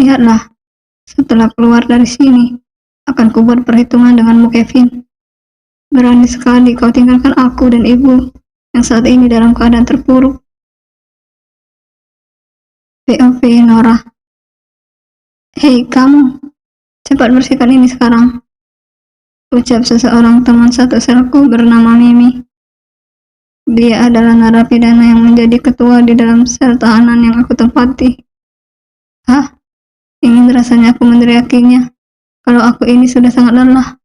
Lihatlah, setelah keluar dari sini, akan kubuat perhitungan denganmu, Kevin. Berani sekali kau tinggalkan aku dan ibu yang saat ini dalam keadaan terpuruk. POV Nora. Hei kamu, cepat bersihkan ini sekarang, ucap seseorang teman satu selku bernama Mimi. Dia adalah narapidana yang menjadi ketua di dalam sel tahanan yang aku tempati. Hah? Ingin rasanya aku meneriakinya, kalau aku ini sudah sangat lelah.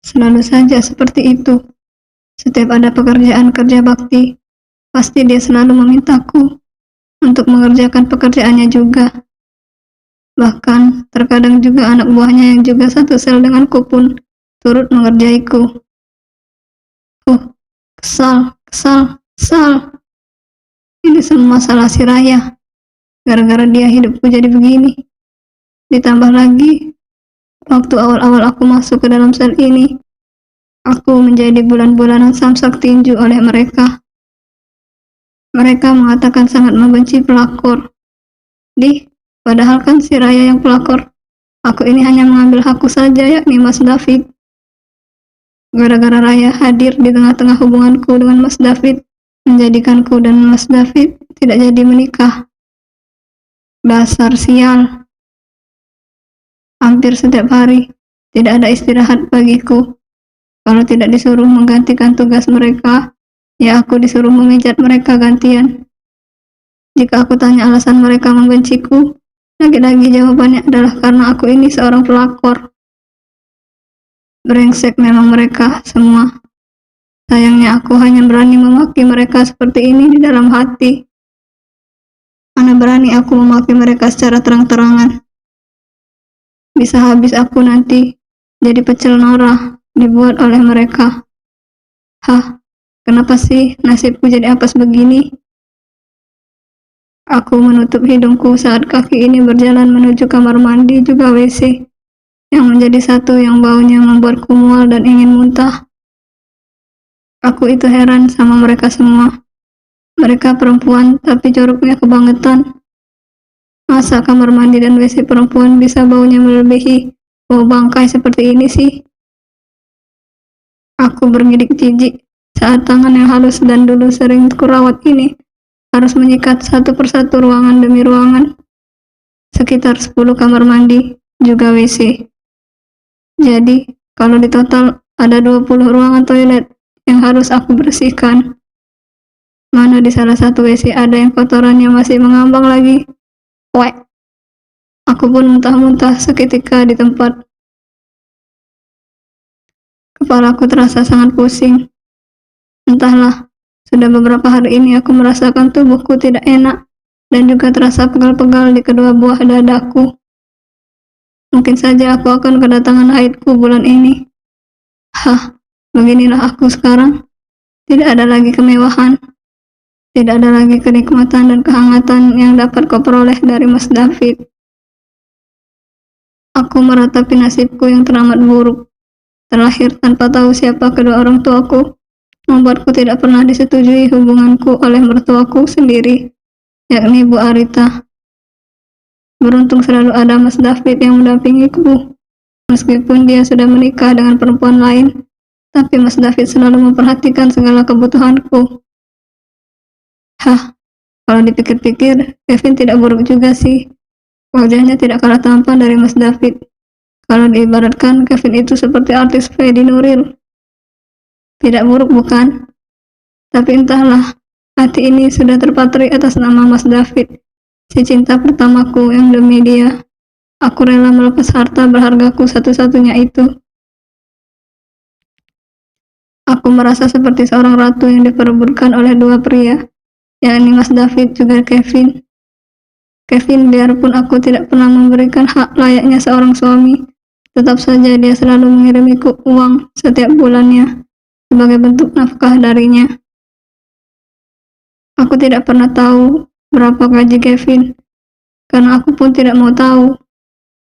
Selalu saja seperti itu. Setiap ada pekerjaan kerja bakti, pasti dia selalu memintaku untuk mengerjakan pekerjaannya juga. Bahkan, terkadang juga anak buahnya yang juga satu sel denganku pun turut mengerjaiku. Kesal. Ini semua salah si Raya. Gara-gara dia hidupku jadi begini. Ditambah lagi, waktu awal-awal aku masuk ke dalam sel ini, aku menjadi bulan-bulanan samsak tinju oleh mereka. Mereka mengatakan sangat membenci pelakor. Padahal kan si Raya yang pelakor. Aku ini hanya mengambil hakku saja, yakni Mas David. Gara-gara Raya hadir di tengah-tengah hubunganku dengan Mas David, menjadikanku dan Mas David tidak jadi menikah. Dasar sial. Hampir setiap hari, tidak ada istirahat bagiku. Kalau tidak disuruh menggantikan tugas mereka, ya aku disuruh memijat mereka gantian. Jika aku tanya alasan mereka membenciku, lagi-lagi jawabannya adalah karena aku ini seorang pelakor. Brengsek memang mereka semua. Sayangnya aku hanya berani memaki mereka seperti ini di dalam hati. Mana berani aku memaki mereka secara terang-terangan. Bisa habis aku nanti jadi pecel Nora dibuat oleh mereka. Hah, kenapa sih nasibku jadi apes begini? Aku menutup hidungku saat kaki ini berjalan menuju kamar mandi juga WC, yang menjadi satu yang baunya membuatku mual dan ingin muntah. Aku itu heran sama mereka semua. Mereka perempuan tapi joroknya kebangetan. Masa kamar mandi dan WC perempuan bisa baunya melebihi bau bangkai seperti ini sih? Aku bergidik jijik saat tangan yang halus dan dulu sering kurawat ini harus menyikat satu persatu ruangan demi ruangan. Sekitar 10 kamar mandi, juga WC. Jadi, kalau di total ada 20 ruangan toilet yang harus aku bersihkan. Mana di salah satu WC ada yang kotorannya masih mengambang lagi. Wek. Aku pun muntah-muntah seketika di tempat. Kepalaku terasa sangat pusing. Entahlah, sudah beberapa hari ini aku merasakan tubuhku tidak enak dan juga terasa pegal-pegal di kedua buah dadaku. Mungkin saja aku akan kedatangan haidku bulan ini. Hah, beginilah aku sekarang. Tidak ada lagi kemewahan. Tidak ada lagi kenikmatan dan kehangatan yang dapat kau peroleh dari Mas David. Aku meratapi nasibku yang teramat buruk. Terlahir tanpa tahu siapa kedua orang tuaku, membuatku tidak pernah disetujui hubunganku oleh mertuaku sendiri, yakni Bu Arita. Beruntung selalu ada Mas David yang mendampingiku. Meskipun dia sudah menikah dengan perempuan lain, tapi Mas David selalu memperhatikan segala kebutuhanku. Hah, kalau dipikir-pikir, Kevin tidak buruk juga sih. Wajahnya tidak kalah tampan dari Mas David. Kalau diibaratkan, Kevin itu seperti artis Fedi Nuril. Tidak buruk bukan? Tapi entahlah, hati ini sudah terpatri atas nama Mas David, si cinta pertamaku yang demi dia, aku rela melepas harta berhargaku satu-satunya itu. Aku merasa seperti seorang ratu yang diperebutkan oleh dua pria, yakni Mas David juga Kevin. Kevin, biarpun aku tidak pernah memberikan hak layaknya seorang suami, tetap saja dia selalu mengirimiku uang setiap bulannya sebagai bentuk nafkah darinya. Aku tidak pernah tahu berapa gaji Kevin, karena aku pun tidak mau tahu.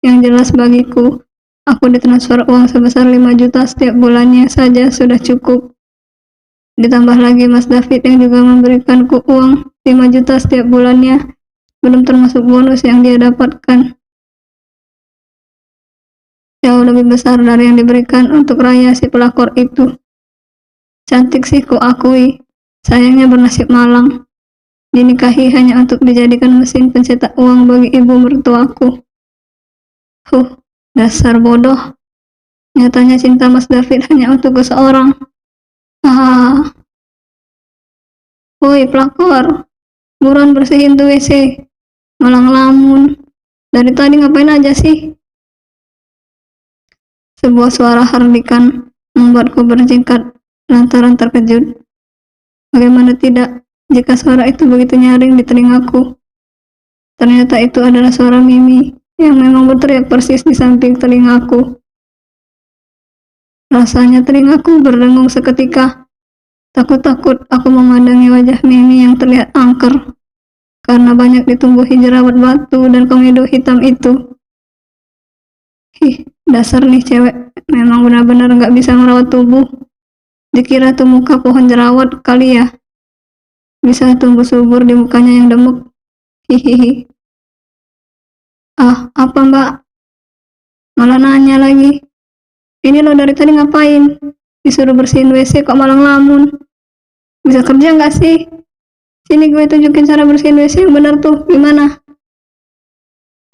Yang jelas bagiku, aku ditransfer uang sebesar 5 juta setiap bulannya saja sudah cukup. Ditambah lagi Mas David yang juga memberikanku uang 5 juta setiap bulannya, belum termasuk bonus yang dia dapatkan. Jauh lebih besar dari yang diberikan untuk Raya si pelakor itu. Cantik sih ku akui, sayangnya bernasib malang. Dinikahi hanya untuk dijadikan mesin pencetak uang bagi ibu mertuaku. Dasar bodoh. Nyatanya cinta Mas David hanya untuk seseorang. Ah, woi pelakor, buruan bersihin tuh WC. Malang lamun. Dari tadi ngapain aja sih? Sebuah suara hardikan membuatku berjingkat lantaran terkejut. Bagaimana tidak, jika suara itu begitu nyaring di telingaku. Ternyata itu adalah suara Mimi yang memang berteriak persis di samping telingaku. Rasanya telingaku berdengung seketika. Takut-takut aku memandangi wajah Mimi yang terlihat angker karena banyak ditumbuhi jerawat batu dan komedo hitam itu. Dasar nih cewek, memang benar-benar gak bisa merawat tubuh. Dikira tuh muka pohon jerawat kali ya. Bisa tumbuh subur di mukanya yang demuk. Hihihi. Apa mbak? Malah nanya lagi. Ini lo dari tadi ngapain? Disuruh bersihin WC kok malah ngelamun. Bisa kerja gak sih? Sini gue tunjukin cara bersihin WC yang benar tuh, gimana?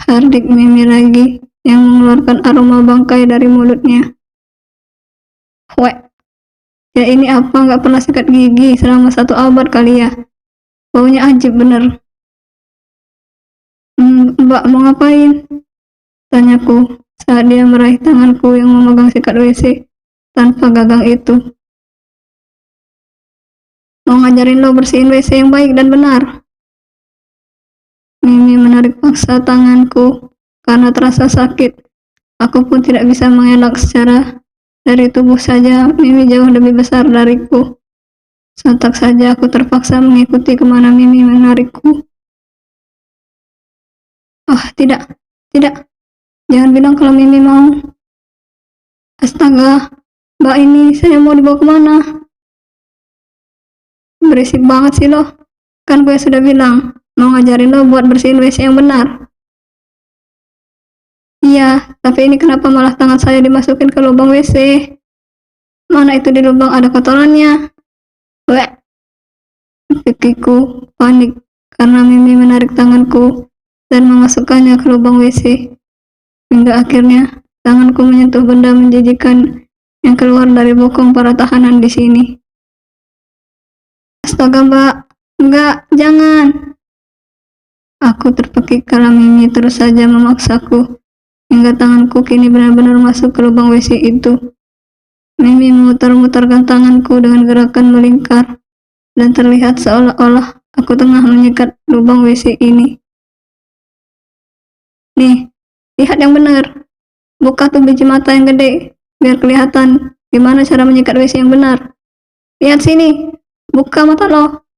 Hardik Mimi lagi, yang mengeluarkan aroma bangkai dari mulutnya. Wek, ya ini apa gak pernah sikat gigi selama 1 abad kali ya? Baunya ajib bener. Mbak mau ngapain? Tanyaku saat dia meraih tanganku yang memegang sikat WC tanpa gagang itu. Mau ngajarin lo bersihin WC yang baik dan benar. Mimi menarik paksa tanganku karena terasa sakit. Aku pun tidak bisa mengelak secara dari tubuh saja. Mimi jauh lebih besar dariku. Sontak saja aku terpaksa mengikuti kemana Mimi menarikku. Tidak. Jangan bilang kalau Mimi mau. Astaga, mbak ini saya mau dibawa kemana? Berisik banget sih lo. Kan gue sudah bilang, mau ngajarin lo buat bersihin WC yang benar. Iya, tapi ini kenapa malah tangan saya dimasukin ke lubang WC? Mana itu di lubang ada kotorannya? Wek. Pipiku panik karena Mimi menarik tanganku dan memasukkannya ke lubang WC. Hingga akhirnya tanganku menyentuh benda menjijikan yang keluar dari bokong para tahanan di sini. Astaga mbak, enggak, jangan. Aku terpekik karena Mimi terus saja memaksaku, hingga tanganku kini benar-benar masuk ke lubang WC itu. Mimi memutar-mutarkan tanganku dengan gerakan melingkar, dan terlihat seolah-olah aku tengah menyikat lubang WC ini. Nih, lihat yang benar. Buka tuh biji mata yang gede, biar kelihatan gimana cara menyikat WC yang benar. Lihat sini, buka mata lo.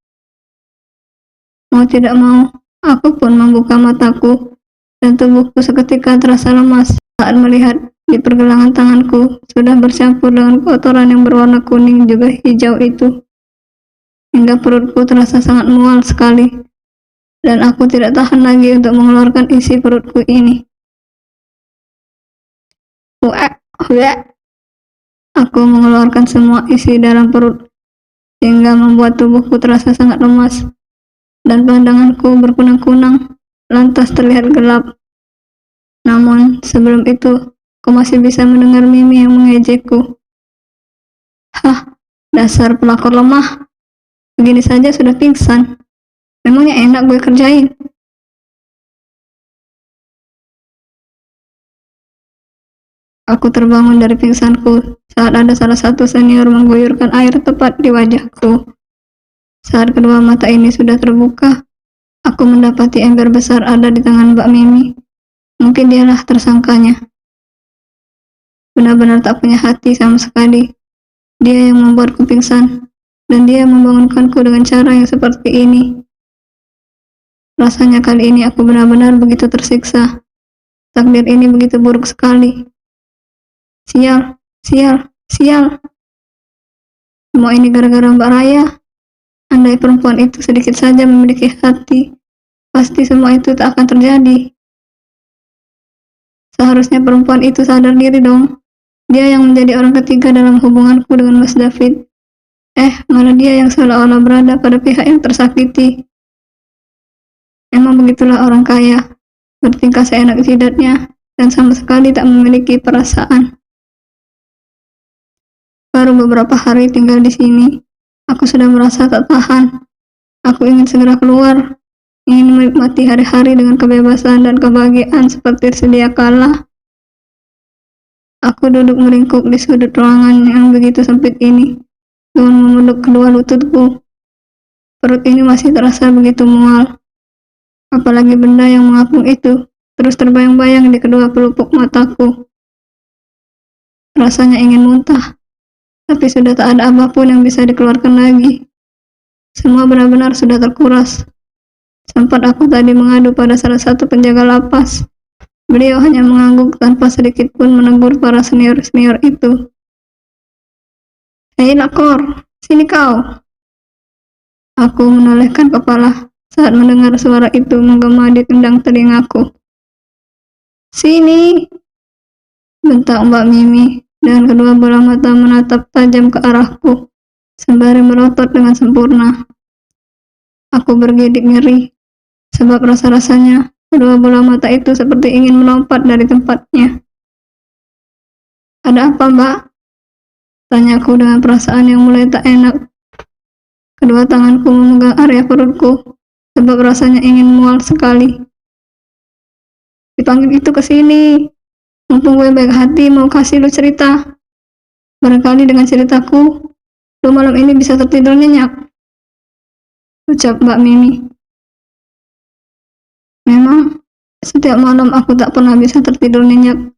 Mau tidak mau, aku pun membuka mataku, dan tubuhku seketika terasa lemas saat melihat di pergelangan tanganku sudah bercampur dengan kotoran yang berwarna kuning juga hijau itu. Hingga perutku terasa sangat mual sekali, dan aku tidak tahan lagi untuk mengeluarkan isi perutku ini. Aku mengeluarkan semua isi dalam perut, hingga membuat tubuhku terasa sangat lemas, dan pandanganku berkunang-kunang, lantas terlihat gelap. Namun, sebelum itu, aku masih bisa mendengar Mimi yang mengejekku. Dasar pelakor lemah. Begini saja sudah pingsan. Memangnya enak gue kerjain? Aku terbangun dari pingsanku saat ada salah satu senior mengguyurkan air tepat di wajahku. Saat kedua mata ini sudah terbuka, aku mendapati ember besar ada di tangan Mbak Mimi. Mungkin dialah tersangkanya. Benar-benar tak punya hati sama sekali. Dia yang membuatku pingsan, dan dia membangunkanku dengan cara yang seperti ini. Rasanya kali ini aku benar-benar begitu tersiksa. Takdir ini begitu buruk sekali. Sial. Semua ini gara-gara Mbak Raya. Andai perempuan itu sedikit saja memiliki hati, Pasti semua itu tak akan terjadi. Seharusnya perempuan itu sadar diri dong. Dia yang menjadi orang ketiga dalam hubunganku dengan Mas David. Malah dia yang seolah-olah berada pada pihak yang tersakiti. Emang begitulah orang kaya, bertingkah seenak jidatnya, dan sama sekali tak memiliki perasaan. Baru beberapa hari tinggal di sini, aku sudah merasa tak tahan. Aku ingin segera keluar, ingin menikmati hari-hari dengan kebebasan dan kebahagiaan seperti sedia kala. Aku duduk meringkuk di sudut ruangan yang begitu sempit ini, dengan memeluk kedua lututku. Perut ini masih terasa begitu mual. Apalagi benda yang mengapung itu terus terbayang-bayang di kedua pelupuk mataku. Rasanya ingin muntah, tapi sudah tak ada apapun yang bisa dikeluarkan lagi. Semua benar-benar sudah terkuras. Sempat aku tadi mengadu pada salah satu penjaga lapas. Beliau hanya mengangguk tanpa sedikit pun menegur para senior-senior itu. "Hei Lakor, sini kau." Aku menolehkan kepala saat mendengar suara itu menggema di kendang telingaku. "Sini," bentak Mbak Mimi, dan kedua bola mata menatap tajam ke arahku, sembari melotot dengan sempurna. Aku bergidik ngeri, sebab rasa-rasanya kedua bola mata itu seperti ingin melompat dari tempatnya. "Ada apa, Mbak?" tanyaku dengan perasaan yang mulai tak enak. Kedua tanganku memegang area perutku, sebab rasanya ingin mual sekali. "Dipanggil itu ke sini. Mumpung gue baik hati mau kasih lu cerita. Barangkali dengan ceritaku, lu malam ini bisa tertidur nyenyak," ucap Mbak Mimi. Memang, setiap malam aku tak pernah bisa tertidur nyenyak.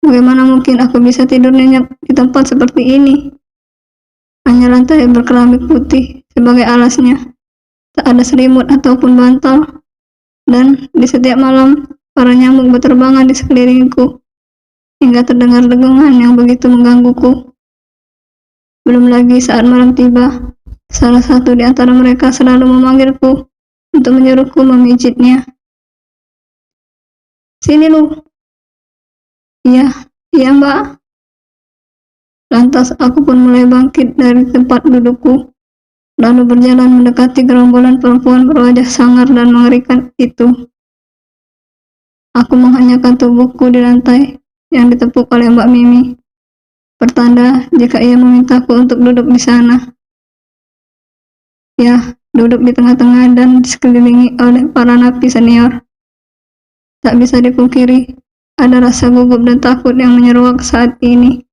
Bagaimana mungkin aku bisa tidur nyenyak di tempat seperti ini? Hanya lantai berkeramik putih sebagai alasnya. Tak ada selimut ataupun bantal. Dan di setiap malam, para nyamuk berterbangan di sekelilingku, hingga terdengar dengungan yang begitu menggangguku. Belum lagi saat malam tiba, salah satu di antara mereka selalu memanggilku untuk menyuruhku memijitnya. "Sini lu." Iya, Mbak." Lantas aku pun mulai bangkit dari tempat dudukku, lalu berjalan mendekati gerombolan perempuan berwajah sangar dan mengerikan itu. Aku menghanyakan tubuhku di lantai yang ditepuk oleh Mbak Mimi, pertanda jika ia memintaku untuk duduk di sana. Ya, duduk di tengah-tengah dan dikelilingi oleh para napi senior. Tak bisa dipungkiri, ada rasa gugup dan takut yang menyeruak saat ini.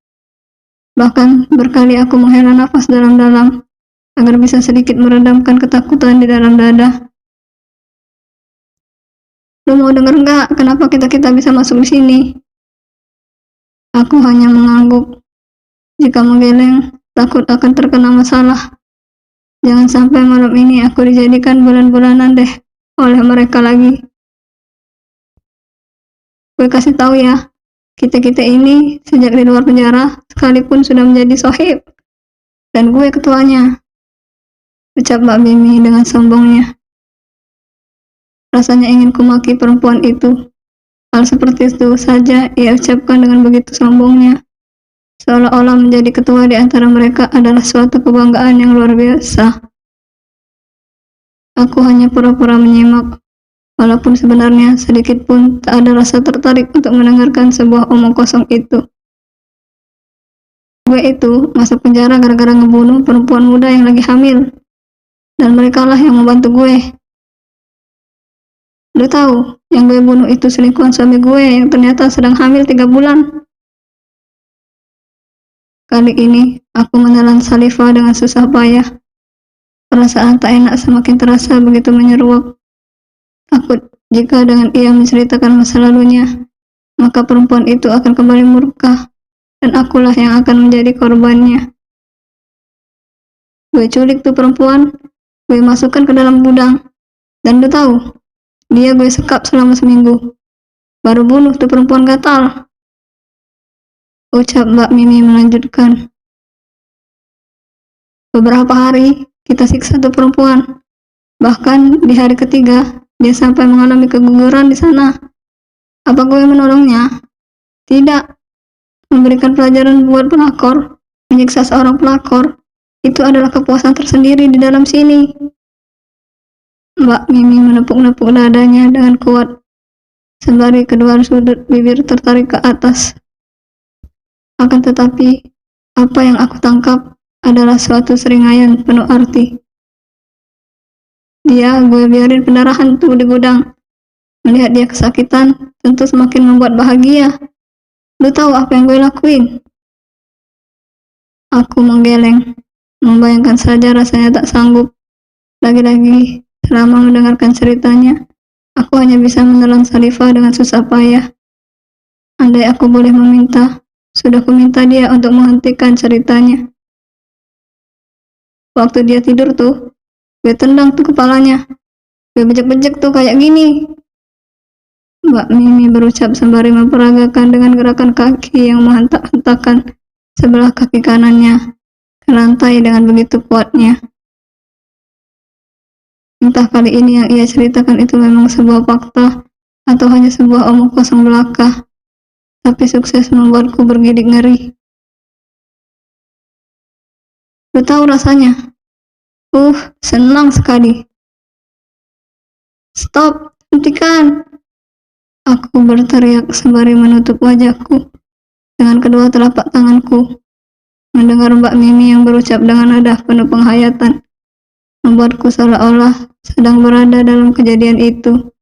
Bahkan berkali aku menghela nafas dalam-dalam agar bisa sedikit meredamkan ketakutan di dalam dada. "Lu mau denger nggak kenapa kita bisa masuk di sini?" Aku hanya mengangguk. Jika menggeleng, takut akan terkena masalah. Jangan sampai malam ini aku dijadikan bulan-bulanan deh oleh mereka lagi. Gue kasih tahu ya, kita-kita ini sejak di luar penjara sekalipun sudah menjadi sohib. Dan gue ketuanya, ucap Mbak Mimi dengan sombongnya. Rasanya ingin kumaki perempuan itu. Hal seperti itu saja ia ucapkan dengan begitu sombongnya. Seolah-olah menjadi ketua di antara mereka adalah suatu kebanggaan yang luar biasa. Aku hanya pura-pura menyimak, walaupun sebenarnya sedikit pun tak ada rasa tertarik untuk mendengarkan sebuah omong kosong itu. Gue itu masuk penjara gara-gara ngebunuh perempuan muda yang lagi hamil, dan merekalah yang membantu gue. Lu tahu, yang gue bunuh itu selingkuhan suami gue yang ternyata sedang hamil 3 bulan. Kali ini, aku menelan saliva dengan susah payah. Perasaan tak enak semakin terasa begitu menyeruak. Takut jika dengan ia menceritakan masa lalunya, maka perempuan itu akan kembali murka, dan akulah yang akan menjadi korbannya. Gue culik tuh perempuan, gue masukkan ke dalam gudang, dan lu tahu, dia gue sekap selama seminggu. Baru bunuh tuh perempuan gatal, ucap Mbak Mimi melanjutkan. Beberapa hari kita siksa tuh perempuan. Bahkan di hari ketiga, Dia sampai mengalami keguguran di sana. Apa gue menolongnya? Tidak. Memberikan pelajaran buat pelakor, menyiksa seorang pelakor, itu adalah kepuasan tersendiri di dalam sini. Mbak Mimi menepuk-nepuk dadanya dengan kuat, sembari kedua sudut bibir tertarik ke atas. Akan tetapi, apa yang aku tangkap adalah suatu seringaian penuh arti. Gue biarin pendarahan tuh di gudang. Melihat dia kesakitan, tentu semakin membuat bahagia. Lu tahu apa yang gue lakuin? Aku menggeleng, membayangkan saja rasanya tak sanggup. Lagi-lagi, selama mendengarkan ceritanya, aku hanya bisa menelan Salifah dengan susah payah. Andai aku boleh meminta, sudah kuminta dia untuk menghentikan ceritanya. Waktu dia tidur tuh, gue tendang tuh kepalanya. Gue bejek-bejek tuh kayak gini. Mbak Mimi berucap sembari memperagakan dengan gerakan kaki yang menghentak-hentakan sebelah kaki kanannya ke lantai dengan begitu kuatnya. Entah kali ini yang ia ceritakan itu memang sebuah fakta atau hanya sebuah omong kosong belaka, tapi sukses membuatku bergidik ngeri. Lu tahu rasanya? Senang sekali. Stop, hentikan! Aku berteriak sembari menutup wajahku dengan kedua telapak tanganku. Mendengar Mbak Mimi yang berucap dengan nada penuh penghayatan, membuatku seolah-olah sedang berada dalam kejadian itu.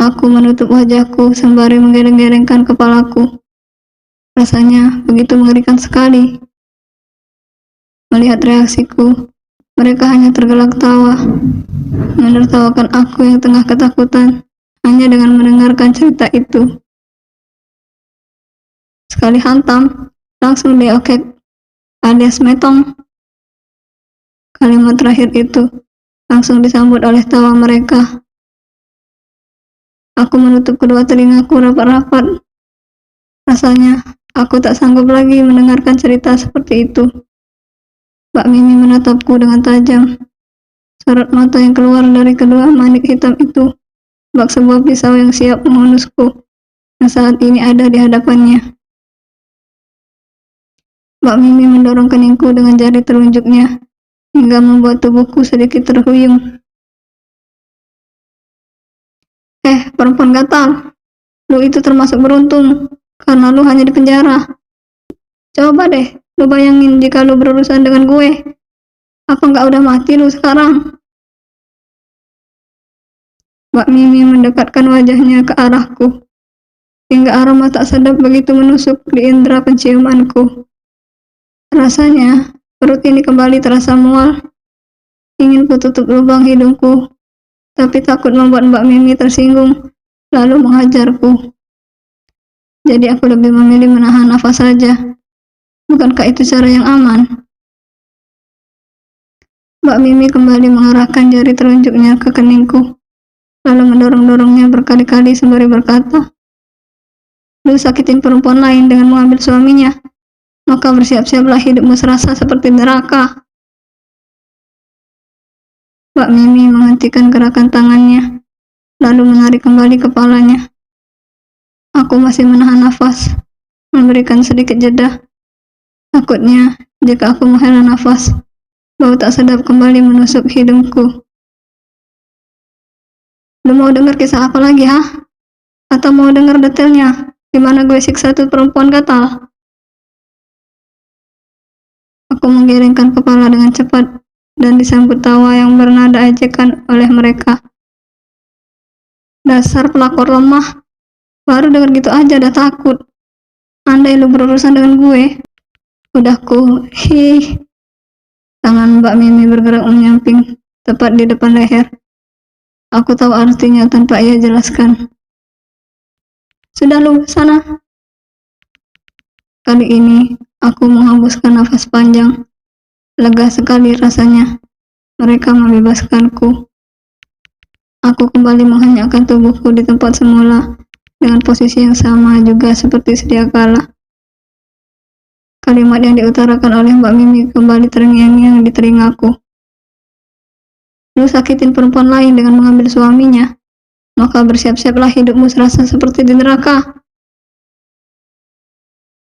Aku menutup wajahku sembari menggeleng-gelengkan kepalaku. Rasanya begitu mengerikan sekali. Melihat reaksiku, mereka hanya tergelak tawa, menertawakan aku yang tengah ketakutan hanya dengan mendengarkan cerita itu. Sekali hantam, langsung diokek alias metong. Kalimat terakhir itu langsung disambut oleh tawa mereka. Aku menutup kedua telingaku rapat-rapat. Rasanya aku tak sanggup lagi mendengarkan cerita seperti itu. Mbak Mimi menatapku dengan tajam. Sorot mata yang keluar dari kedua manik hitam itu bak sebuah pisau yang siap menghunusku yang saat ini ada di hadapannya. Mbak Mimi mendorong keningku dengan jari telunjuknya hingga membuat tubuhku sedikit terhuyung. Perempuan gatal, lu itu termasuk beruntung karena lu hanya di penjara. Coba deh, lu bayangin jika lu berurusan dengan gue. Apa nggak udah mati lu sekarang? Mbak Mimi mendekatkan wajahnya ke arahku, hingga aroma tak sedap begitu menusuk di indera penciumanku. Rasanya, perut ini kembali terasa mual. Ingin ku tutup lubang hidungku, tapi takut membuat Mbak Mimi tersinggung, lalu menghajarku. Jadi aku lebih memilih menahan nafas saja. Bukankah itu cara yang aman? Mbak Mimi kembali mengarahkan jari telunjuknya ke keningku, lalu mendorong-dorongnya berkali-kali sembari berkata, "Lu sakitin perempuan lain dengan mengambil suaminya, maka bersiap-siaplah hidupmu serasa seperti neraka." Mbak Mimi menghentikan gerakan tangannya, lalu menarik kembali kepalanya. Aku masih menahan nafas, memberikan sedikit jeda. Takutnya, jika aku menghela nafas, bau tak sedap kembali menusuk hidungku. Lu mau dengar kisah apa lagi, Atau mau dengar detailnya, gimana gue siksa tuh perempuan gatal? Aku menggelengkan kepala dengan cepat dan disambut tawa yang bernada ejekan oleh mereka. Dasar pelakor lemah, baru dengar gitu aja udah takut. Andai lu berurusan dengan gue, udahku, Tangan Mbak Mimi bergerak menyamping, tepat di depan leher. Aku tahu artinya tanpa ia jelaskan. Sudah lu, sana. Kali ini, aku menghembuskan nafas panjang. Lega sekali rasanya. Mereka membebaskanku. Aku kembali menghanyakkan tubuhku di tempat semula, dengan posisi yang sama juga seperti sedia kala. Kalimat yang diutarakan oleh Mbak Mimi kembali terngiang-ngiang di telingaku. lu sakitin perempuan lain dengan mengambil suaminya, maka bersiap-siaplah hidupmu serasa seperti di neraka.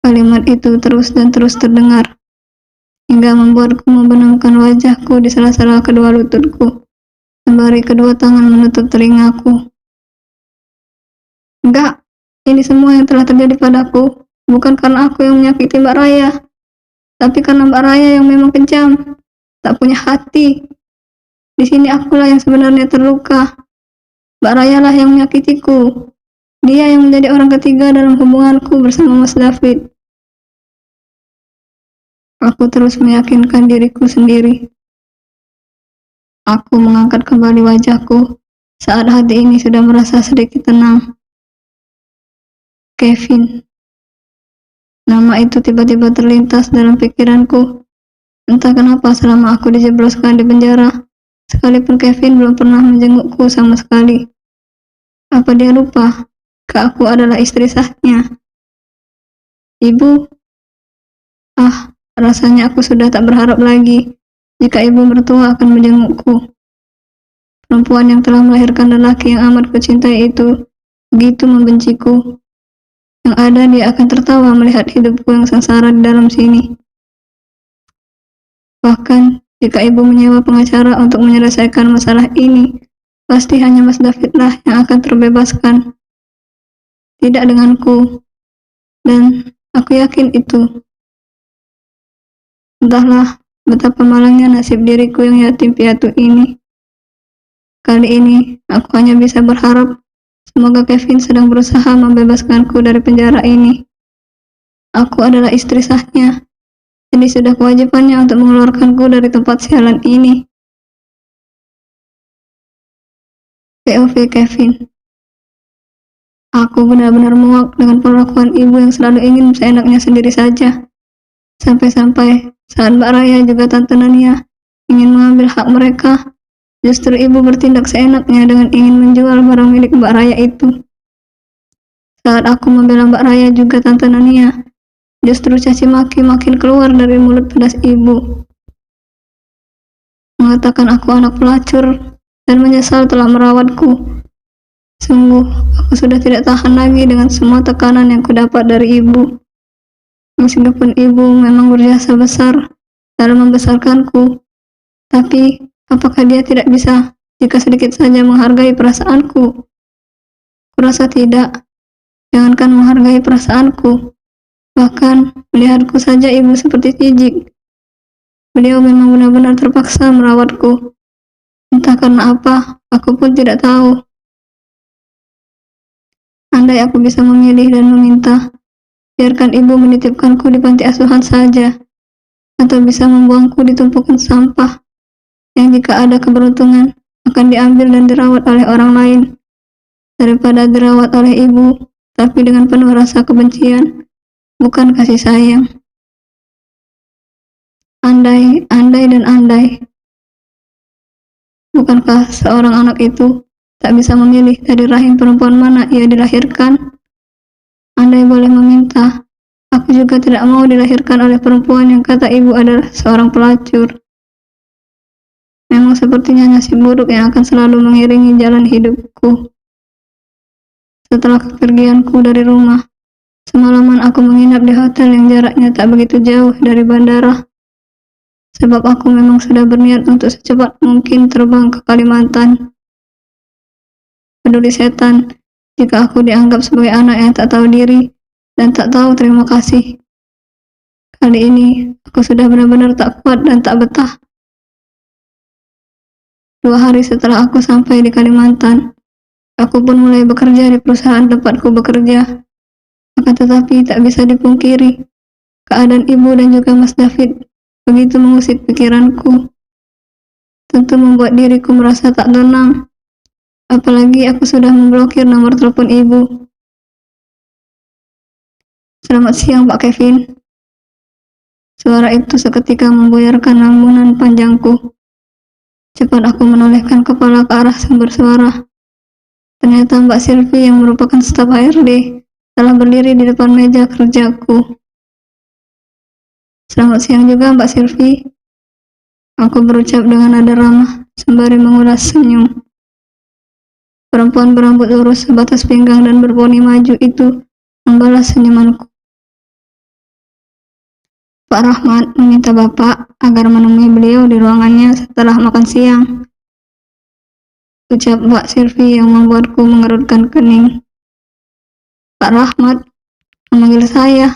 Kalimat itu terus dan terus terdengar, hingga membuatku membenamkan wajahku di sela-sela kedua lututku, sembari kedua tangan menutup telingaku. Enggak, ini semua yang telah terjadi padaku, bukan karena aku yang menyakiti Mbak Raya, tapi karena Mbak Raya yang memang kejam, tak punya hati. Di sini akulah yang sebenarnya terluka. Mbak Raya lah yang menyakitiku. Dia yang menjadi orang ketiga dalam hubunganku bersama Mas David. Aku terus meyakinkan diriku sendiri. Aku mengangkat kembali wajahku saat hati ini sudah merasa sedikit tenang. Kevin. Nama itu tiba-tiba terlintas dalam pikiranku. Entah kenapa selama aku dijebloskan di penjara, sekalipun Kevin belum pernah menjengukku sama sekali. Apa dia lupa jika aku adalah istri sahnya? Ibu, rasanya aku sudah tak berharap lagi jika ibu mertua akan menjengukku. Perempuan yang telah melahirkan lelaki yang amat kucintai itu begitu membenciku. Yang ada dia akan tertawa melihat hidupku yang sengsara di dalam sini. Bahkan jika ibu menyewa pengacara untuk menyelesaikan masalah ini, pasti hanya Mas David lah yang akan terbebaskan. Tidak denganku. Dan aku yakin itu. Entahlah betapa malangnya nasib diriku yang yatim piatu ini. Kali ini aku hanya bisa berharap semoga Kevin sedang berusaha membebaskanku dari penjara ini. Aku adalah istri sahnya, jadi sudah kewajibannya untuk mengeluarkanku dari tempat sialan ini. POV Kevin. Aku benar-benar muak dengan perlakuan ibu yang selalu ingin seenaknya sendiri saja. Sampai-sampai saat Mbak Raya juga Tante Nania ingin mengambil hak mereka, justru ibu bertindak seenaknya dengan ingin menjual barang milik Mbak Raya itu. Saat aku membela Mbak Raya juga Tante Nania, justru caci maki makin keluar dari mulut pedas ibu. Mengatakan aku anak pelacur dan menyesal telah merawatku. Sungguh, aku sudah tidak tahan lagi dengan semua tekanan yang kudapat dari ibu. Meskipun ibu memang berjasa besar dalam membesarkanku, tapi apakah dia tidak bisa jika sedikit saja menghargai perasaanku? Kurasa tidak. Jangankan menghargai perasaanku, bahkan melihatku saja ibu seperti jijik. Beliau memang benar-benar terpaksa merawatku. Entah karena apa, aku pun tidak tahu. Andai aku bisa memilih dan meminta, biarkan ibu menitipkanku di panti asuhan saja, atau bisa membuangku di tumpukan sampah, yang jika ada keberuntungan akan diambil dan dirawat oleh orang lain, daripada dirawat oleh ibu, tapi dengan penuh rasa kebencian, bukan kasih sayang. Andai, dan andai. Bukankah seorang anak itu tak bisa memilih dari rahim perempuan mana ia dilahirkan? Andai boleh meminta, aku juga tidak mau dilahirkan oleh perempuan yang kata ibu adalah seorang pelacur. Memang sepertinya nasib buruk yang akan selalu mengiringi jalan hidupku. Setelah kepergianku dari rumah, semalaman aku menginap di hotel yang jaraknya tak begitu jauh dari bandara. Sebab aku memang sudah berniat untuk secepat mungkin terbang ke Kalimantan. Peduli setan jika aku dianggap sebagai anak yang tak tahu diri dan tak tahu terima kasih. Kali ini aku sudah benar-benar tak kuat dan tak betah. 2 hari setelah aku sampai di Kalimantan, aku pun mulai bekerja di perusahaan tempatku bekerja. Akan tetapi tak bisa dipungkiri, keadaan ibu dan juga Mas David begitu mengusik pikiranku. Tentu membuat diriku merasa tak tenang. Apalagi aku sudah memblokir nomor telepon ibu. Selamat siang Pak Kevin. Suara itu seketika membuyarkan lamunan panjangku. Cepat aku menolehkan kepala ke arah sumber suara. Ternyata Mbak Silvi yang merupakan staf HRD telah berdiri di depan meja kerjaku. Selamat siang juga Mbak Silvi. Aku berucap dengan nada ramah sembari mengulas senyum. Perempuan berambut lurus sebatas pinggang dan berponi maju itu membalas senyumanku. Pak Rahmat meminta Bapak agar menemui beliau di ruangannya setelah makan siang. Ucap Mbak Silvi yang membuatku mengerutkan kening. Pak Rahmat memanggil saya.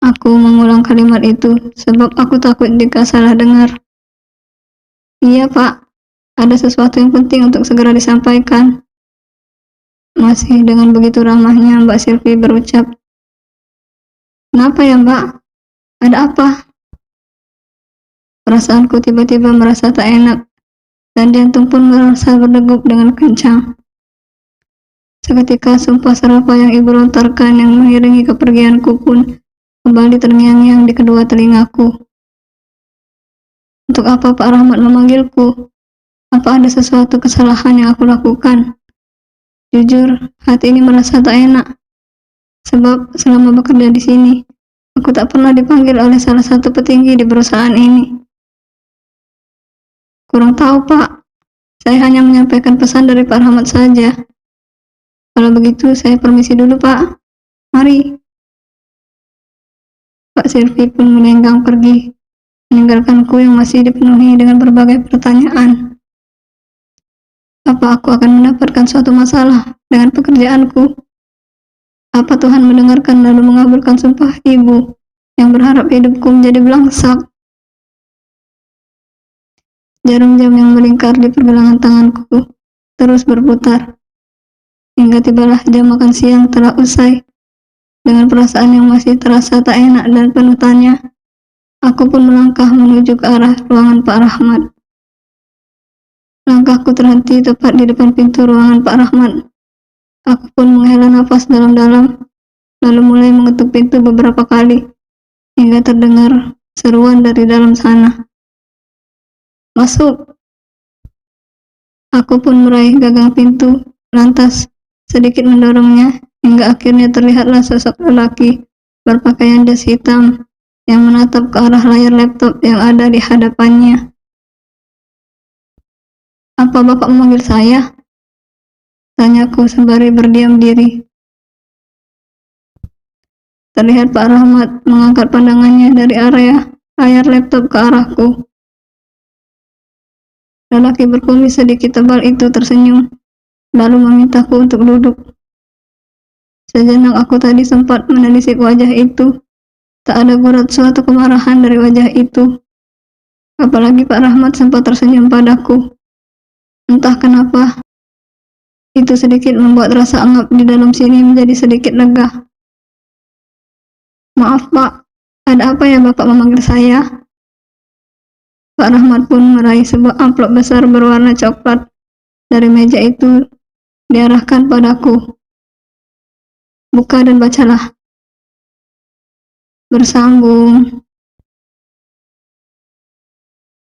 Aku mengulang kalimat itu sebab aku takut jika salah dengar. Iya Pak, ada sesuatu yang penting untuk segera disampaikan. Masih dengan begitu ramahnya Mbak Silvi berucap. Kenapa ya Mbak? Ada apa? Perasaanku tiba-tiba merasa tak enak dan jantung pun merasa berdegup dengan kencang. Seketika sumpah serapah yang ibu lontarkan yang mengiringi kepergianku pun kembali terngiang-ngiang di kedua telingaku. Untuk apa Pak Rahmat memanggilku? Apa ada sesuatu kesalahan yang aku lakukan? Jujur, hati ini merasa tak enak. Sebab selama bekerja di sini, aku tak pernah dipanggil oleh salah satu petinggi di perusahaan ini. Kurang tahu Pak, saya hanya menyampaikan pesan dari Pak Rahmat saja. Kalau begitu saya permisi dulu Pak. Mari. Pak Silvi pun melenggang pergi, meninggalkanku yang masih dipenuhi dengan berbagai pertanyaan. Apa aku akan mendapatkan suatu masalah dengan pekerjaanku? Apa Tuhan mendengarkan lalu mengabulkan sumpah ibu yang berharap hidupku menjadi belangsak? Jarum jam yang melingkar di pergelangan tanganku terus berputar, hingga tibalah jam makan siang telah usai. Dengan perasaan yang masih terasa tak enak dan penuh tanya, aku pun melangkah menuju ke arah ruangan Pak Rahmat. Langkahku terhenti tepat di depan pintu ruangan Pak Rahmat. Aku pun menghela nafas dalam-dalam, lalu mulai mengetuk pintu beberapa kali, hingga terdengar seruan dari dalam sana. Masuk! Aku pun meraih gagang pintu, lantas sedikit mendorongnya, hingga akhirnya terlihatlah sosok lelaki berpakaian jas hitam yang menatap ke arah layar laptop yang ada di hadapannya. Apa Bapak memanggil saya? Tanyaku sembari berdiam diri. Terlihat Pak Rahmat mengangkat pandangannya dari area layar laptop ke arahku. Lelaki berkumis sedikit tebal itu tersenyum, lalu memintaku untuk duduk. Sejenak aku tadi sempat menelisik wajah itu. Tak ada gurat suatu kemarahan dari wajah itu. Apalagi Pak Rahmat sempat tersenyum padaku. Entah kenapa, itu sedikit membuat rasa anggap di dalam sini menjadi sedikit lega. Maaf Pak, ada apa ya Bapak memanggil saya? Pak Rahmat pun meraih sebuah amplop besar berwarna coklat dari meja itu diarahkan padaku. Buka dan bacalah. Bersambung.